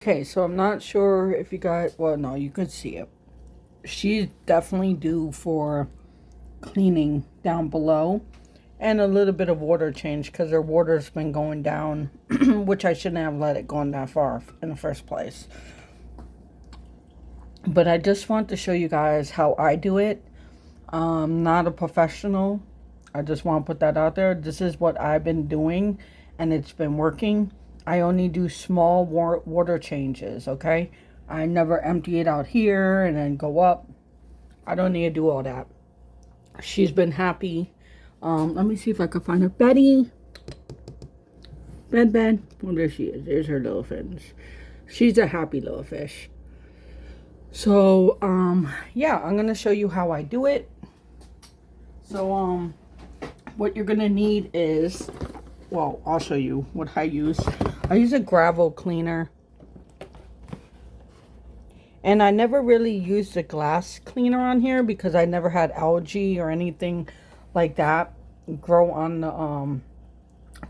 Okay, so I'm not sure if you guys, well, no, you could see it. She's definitely due for cleaning down below and a little bit of water change because her water's been going down, which I shouldn't have let it go that far in the first place. But I just want to show you guys how I do it. Not a professional. I just want to put that out there. This is what I've been doing and it's been working. I only do small water changes, okay? I never empty it out here and then go up. I don't need to do all that. She's been happy. Let me see if I can find her. Betty. Ben. Oh, there she is. There's her little fins. She's a happy little fish. So, yeah, I'm going to show you how I do it. So, what you're going to need is, well, I'll show you what I use. I use a gravel cleaner. And I never really used a glass cleaner on here because I never had algae or anything like that grow on the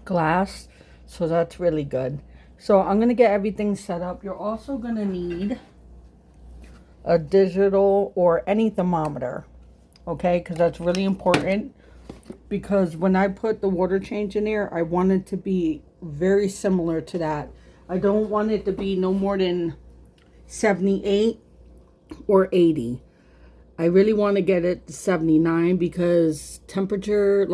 glass. So that's really good. So I'm going to get everything set up. You're also going to need a digital or any thermometer. Okay, because that's really important. Because when I put the water change in there, I want it to be very similar to that. I don't want it to be no more than 78 or 80. I really want to get it to 79 because temperature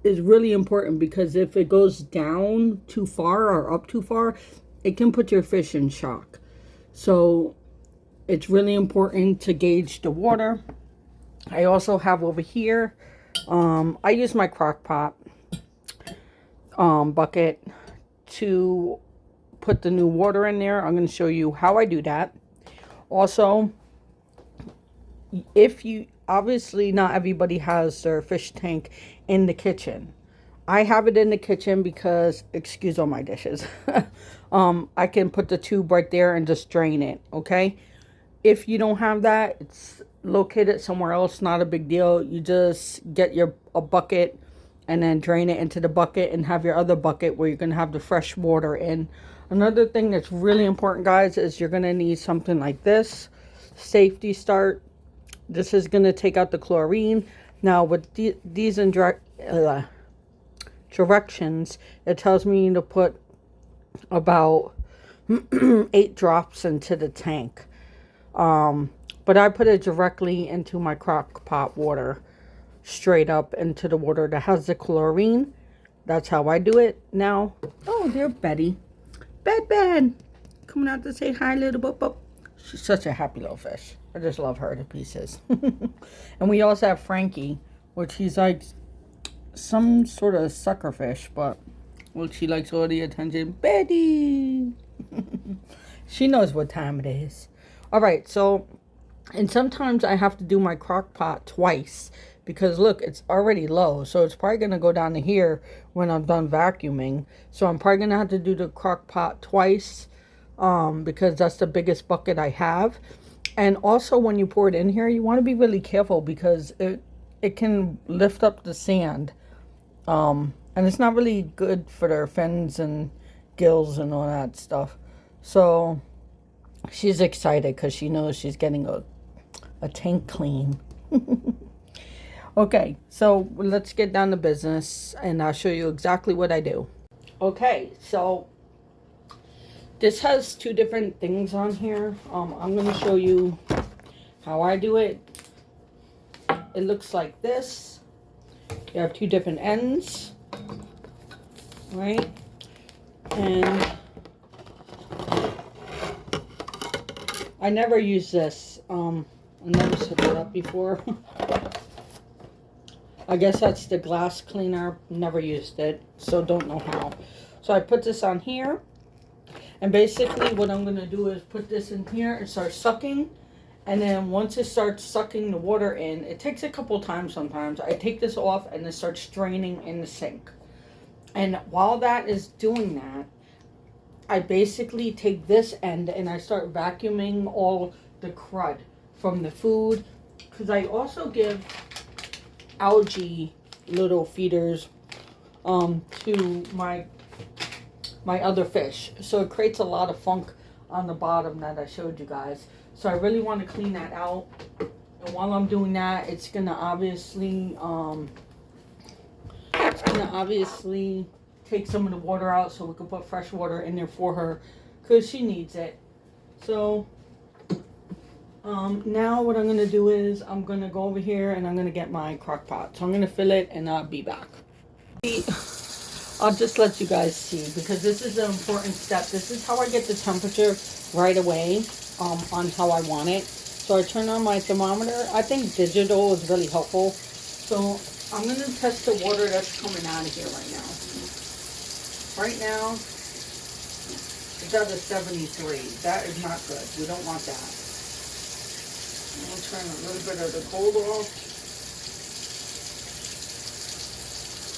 is really important, because if it goes down too far or up too far, it can put your fish in shock. So it's really important to gauge the water. I also have over here, I use my crock pot bucket to put the new water in there. I'm going to show you how I do that. Also, if you, obviously not everybody has their fish tank in the kitchen. I have it in the kitchen because, excuse all my dishes. I can put the tube right there and just drain it, okay? If you don't have that, it's located somewhere else, not a big deal. You just get a bucket and then drain it into the bucket and have your other bucket where you're going to have the fresh water in. Another thing that's really important, guys, is you're going to need something like this. Safety start. This is going to take out the chlorine. Now, with these directions, it tells me to put about 8 drops into the tank. But I put it directly into my crock pot water, straight up into the water that has the chlorine. That's how I do it now. Oh, there's Betty. Ben. Coming out to say hi, little bub. She's such a happy little fish. I just love her to pieces. And we also have Frankie, which he's like some sort of sucker fish, but well, she likes all the attention. Betty. She knows what time it is. All right, so, and sometimes I have to do my crock pot twice because look, it's already low, so it's probably going to go down to here when I'm done vacuuming. So I'm probably going to have to do the crock pot twice because that's the biggest bucket I have. And also when you pour it in here, you want to be really careful because it can lift up the sand. And it's not really good for their fins and gills and all that stuff. So she's excited because she knows she's getting a tank clean. Okay, so let's get down to business and I'll show you exactly what I do. Okay, so this has 2 different things on here. I'm going to show you how I do it. It looks like this. You have 2 different ends, right? And I never use this. I never set it up before. I guess that's the glass cleaner. Never used it, so don't know how. So I put this on here. And basically what I'm going to do is put this in here and start sucking. And then once it starts sucking the water in, it takes a couple times sometimes. I take this off and it starts draining in the sink. And while that is doing that, I basically take this end and I start vacuuming all the crud from the food. Because I also give algae little feeders to my my other fish. So it creates a lot of funk on the bottom that I showed you guys. So I really want to clean that out. And while I'm doing that, it's gonna obviously take some of the water out so we can put fresh water in there for her because she needs it. So now what I'm gonna do is I'm gonna go over here and I'm gonna get my crock pot. So I'm gonna fill it and I'll be back. I'll just let you guys see because this is an important step. This is how I get the temperature right away on how I want it. So I turn on my thermometer. I think digital is really helpful. So I'm going to test the water that's coming out of here right now. Right now, it's at a 73. That is not good. We don't want that. I'm going to turn a little bit of the cold off.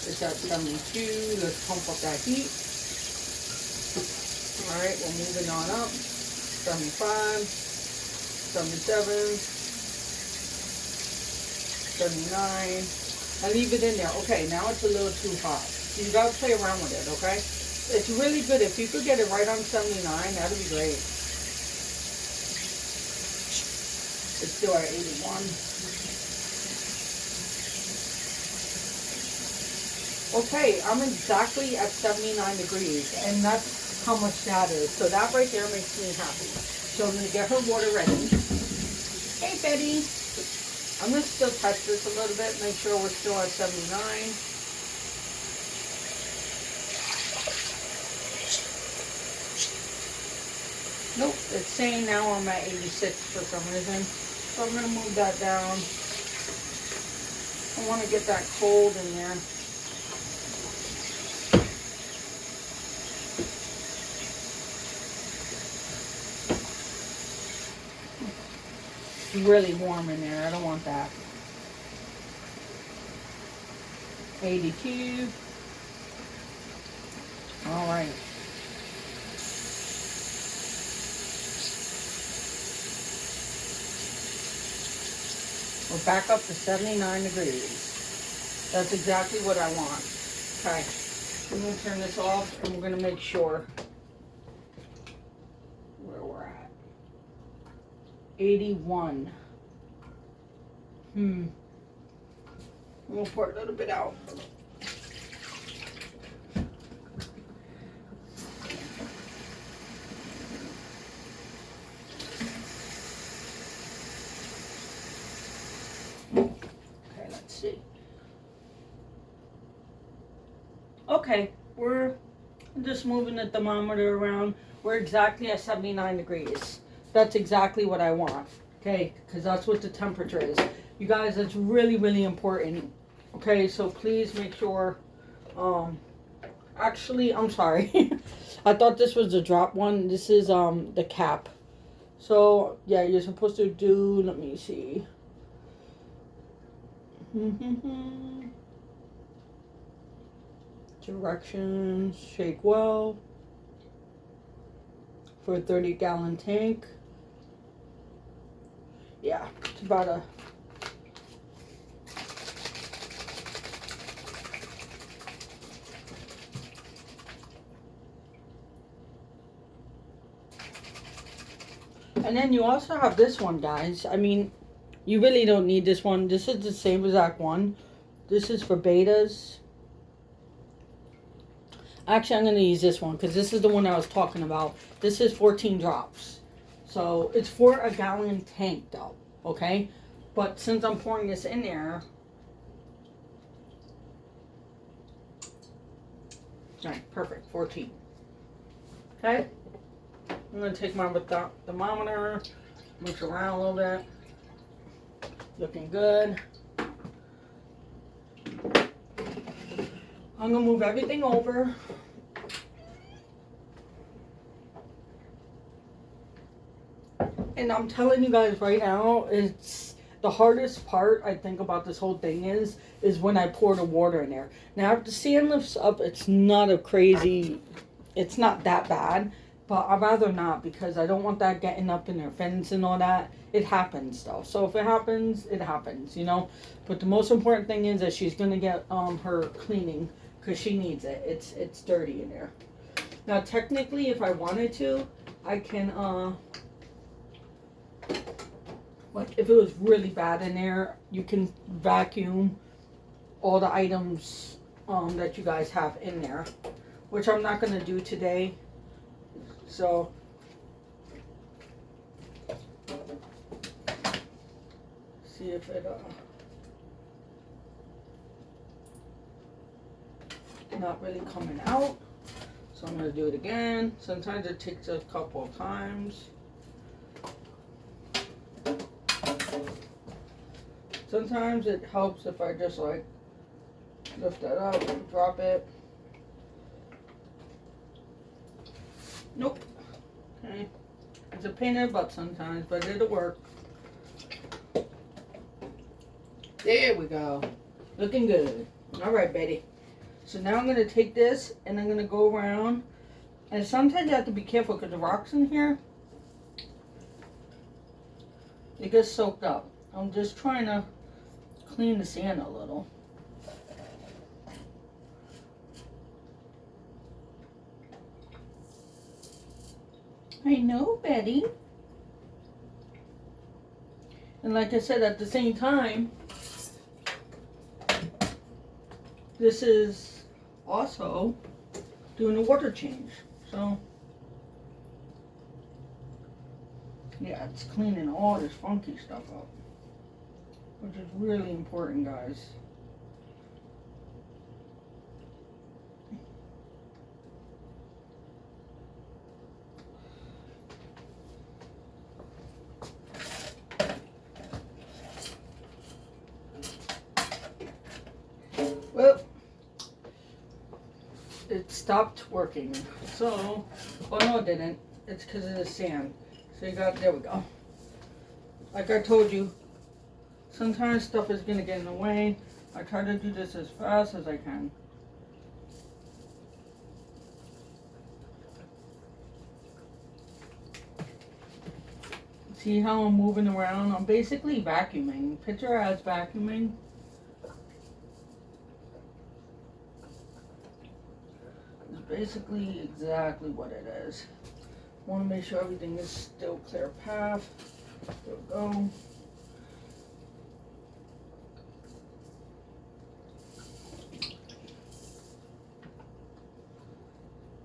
It's at 72. Let's pump up that heat. Alright, we're moving on up. 75, 77, 79. I leave it in there. Okay, now it's a little too hot. You gotta play around with it, okay? It's really good. If you could get it right on 79, that'd be great. It's still at 81. Okay, I'm exactly at 79 degrees, and that's how much that is. So that right there makes me happy. So I'm gonna get her water ready. Hey, Betty. I'm going to still test this a little bit, make sure we're still at 79. Nope, it's saying now I'm at 86 for some reason. So I'm going to move that down. I want to get that cold in there. Really warm in there. I don't want that. 82. All right. We're back up to 79 degrees. That's exactly what I want. Okay. I'm going to turn this off and we're going to make sure where we're at. 81. We'll pour a little bit out. Okay, let's see. Okay, we're just moving the thermometer around. We're exactly at 79 degrees. That's exactly what I want, okay? Because that's what the temperature is. You guys, that's really, really important. Okay, so please make sure, actually, I'm sorry. I thought this was the drop one. This is, the cap. So, yeah, you're supposed to do, let me see. Directions, shake well. For a 30-gallon tank. Yeah, it's about a... And then you also have this one, guys. I mean, you really don't need this one. This is the same exact one. This is for betas. Actually, I'm going to use this one because this is the one I was talking about. This is 14 drops. So it's for a gallon tank though, okay? But since I'm pouring this in there, all right, perfect, 14. Okay, I'm going to take my thermometer, move it around a little bit. Looking good. I'm going to move everything over. And I'm telling you guys right now, it's the hardest part I think about this whole thing is when I pour the water in there. Now if the sand lifts up, it's not a crazy, it's not that bad, but I'd rather not because I don't want that getting up in their fins and all that. It happens though. So if it happens, it happens, you know. But the most important thing is that she's gonna get her cleaning because she needs it. It's dirty in there. Now, technically, if I wanted to, I can, like, if it was really bad in there, you can vacuum all the items that you guys have in there, which I'm not going to do today. So, see if it, not really coming out. So I'm going to do it again. Sometimes it takes a couple of times. Sometimes it helps if I just like lift that up and drop it. Nope. Okay. It's a pain in the butt sometimes, but it'll work. There we go. Looking good. All right, Betty. So now I'm going to take this and I'm going to go around. And sometimes you have to be careful because the rocks in here, it gets soaked up. I'm just trying to clean the sand a little. I know, Betty. And like I said, at the same time, this is also doing a water change. So, yeah, it's cleaning all this funky stuff up, which is really important, guys. Well, it stopped working. So, oh no, it didn't. It's because of the sand. So you got, there we go. Like I told you, sometimes stuff is going to get in the way. I try to do this as fast as I can. See how I'm moving around? I'm basically vacuuming. Picture as vacuuming. It's basically exactly what it is. Want to make sure everything is still clear path. There we go.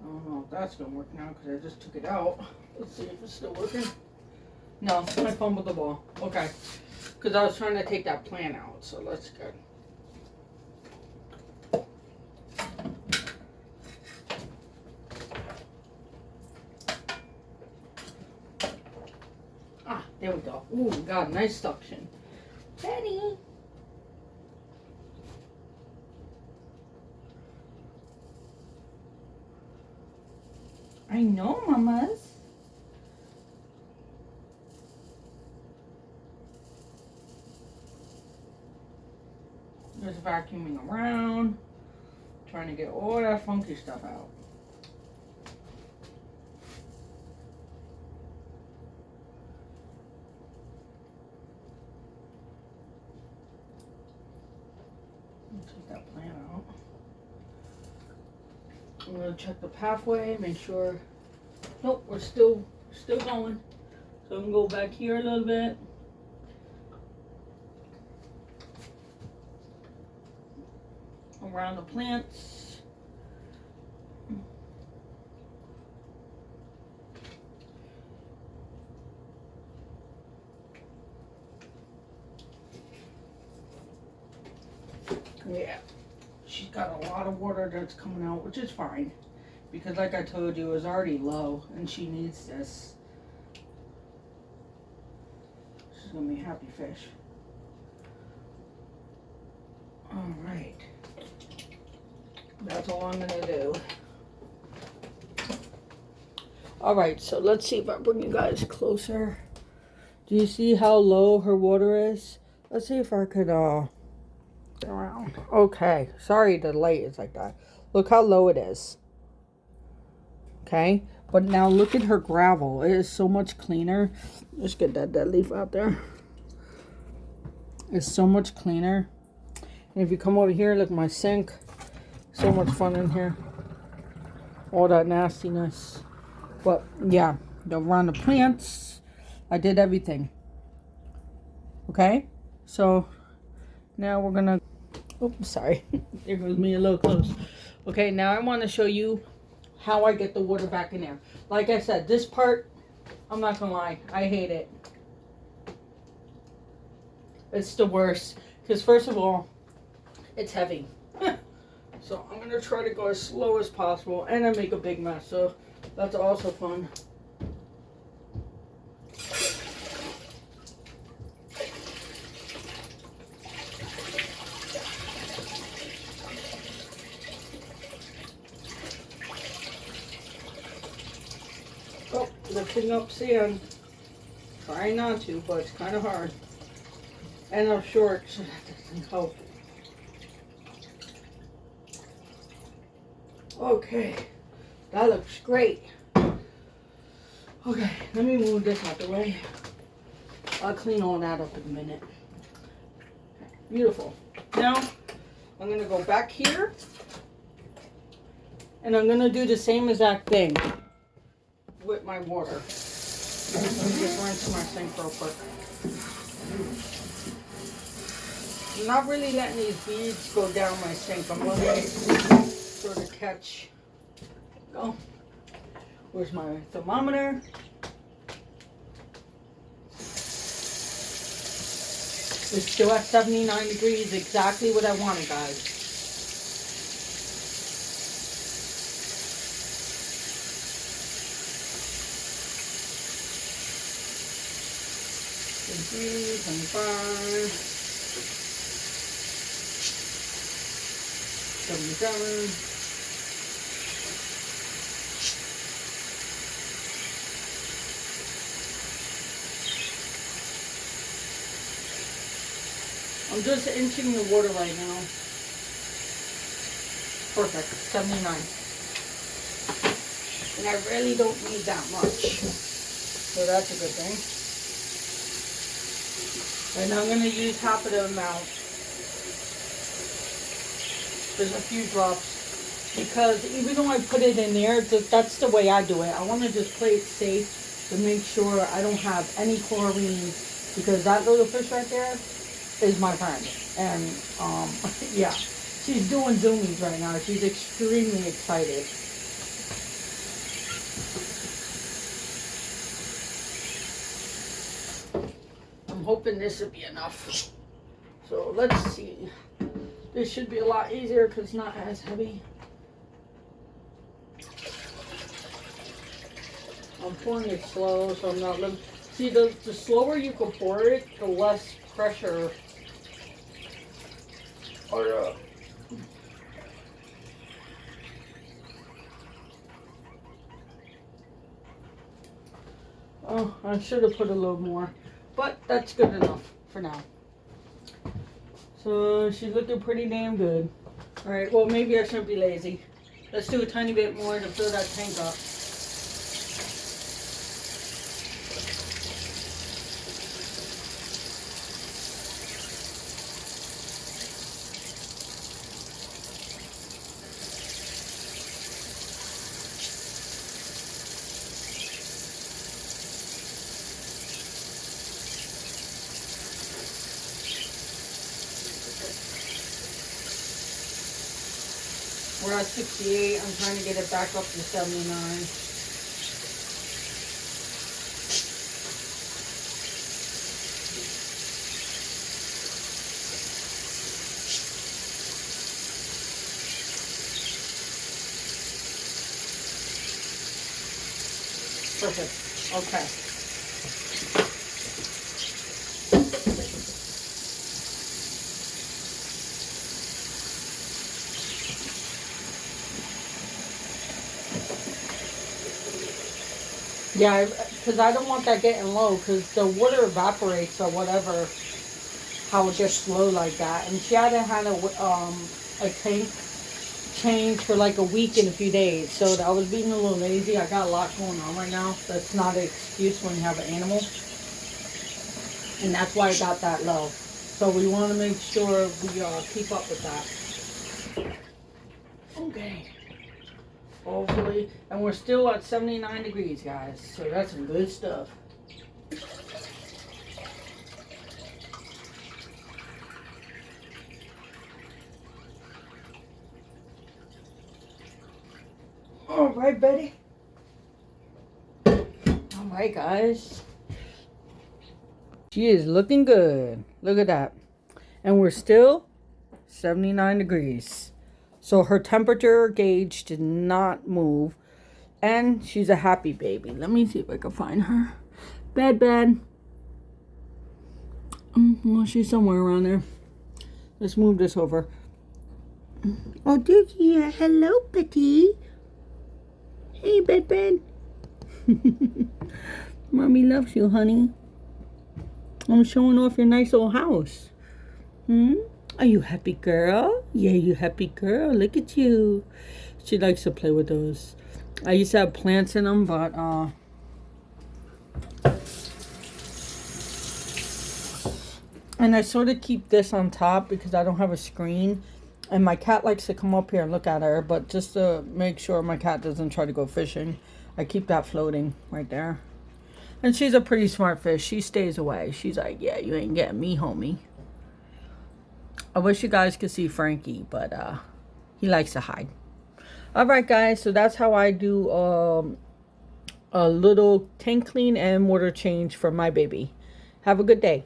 I don't know if that's going to work now because I just took it out. Let's see if it's still working. No, I fumbled the ball. Okay. Because I was trying to take that plant out, so that's good. Ah, there we go. Ooh, God, nice suction. Betty. I know, mamas. Just vacuuming around, trying to get all that funky stuff out. Take that plant out. I'm gonna check the pathway, make sure. Nope, we're still going. So I'm gonna go back here a little bit. Around the plants. Yeah, she's got a lot of water that's coming out, which is fine. Because like I told you, it was already low and she needs this. She's gonna be a happy fish. All right. That's all I'm gonna do. All right, so let's see if I bring you guys closer. Do you see how low her water is? Let's see if I could, get around. Okay, sorry the light is like that. Look how low it is. Okay, but now look at her gravel. It is so much cleaner. Let's get that dead leaf out there. It's so much cleaner. And if you come over here, look at my sink. So much fun in here. all that nastiness. But yeah, around the plants, I did everything. Okay, so now we're gonna, oops, sorry, there goes me a little close. Okay, now I want to show you how I get the water back in there. Like I said, this part, I'm not gonna lie, I hate it. It's the worst, because first of all, it's heavy. So I'm gonna try to go as slow as possible, and I make a big mess, so that's also fun. Oh, lifting up sand. Trying not to, but it's kind of hard. And I'm short, so that doesn't help. Okay, that looks great. Okay, let me move this out the way. I'll clean all that up in a minute. Beautiful. Now, I'm going to go back here. And I'm going to do the same exact thing with my water. Let me just rinse my sink real quick. I'm not really letting these beads go down my sink. I'm letting it sort of catch. Go. Where's my thermometer? It's still at 79 degrees, exactly what I wanted, guys. $23, $25, $77. I'm just inching the water right now. Perfect, 79. And I really don't need that much. So that's a good thing. And I'm going to use half of the amount. There's a few drops. Because even though I put it in there, that's the way I do it. I want to just play it safe to make sure I don't have any chlorine. Because that little fish right there is my friend. And, yeah. She's doing zoomies right now. She's extremely excited. I'm hoping this will be enough. So let's see. This should be a lot easier because it's not as heavy. I'm pouring it slow, so I'm not looking. See, the slower you can pour it, the less pressure. Or oh, I should have put a little more, but that's good enough for now. So she's looking pretty damn good. All right, well maybe I shouldn't be lazy. Let's do a tiny bit more to fill that tank up. We're at 68. I'm trying to get it back up to 79. Perfect. Okay. Yeah, because I don't want that getting low because the water evaporates or whatever, how it gets low like that. And she hadn't had a tank change for like a week and a few days. So I was being a little lazy. I got a lot going on right now. That's not an excuse when you have an animal. And that's why I got that low. So we want to make sure we keep up with that. Okay. hopefully. And we're still at 79 degrees, guys. So that's some good stuff. All right, Betty. All right, guys. She is looking good. Look at that. And we're still 79 degrees. So her temperature gauge did not move. And she's a happy baby. Let me see if I can find her. Bed. Well, she's somewhere around there. Let's move this over. Oh, did you? Hello, Betty. Hey, Bed. Mommy loves you, honey. I'm showing off your nice old house. Are you happy, girl? Yeah, you happy, girl. Look at you. She likes to play with those. I used to have plants in them, but and I sort of keep this on top because I don't have a screen. And my cat likes to come up here and look at her, but just to make sure my cat doesn't try to go fishing, I keep that floating right there. And she's a pretty smart fish. She stays away. She's like, yeah, you ain't getting me, homie. I wish you guys could see Frankie, but he likes to hide. All right, guys. So that's how I do a little tank clean and water change for my baby. Have a good day.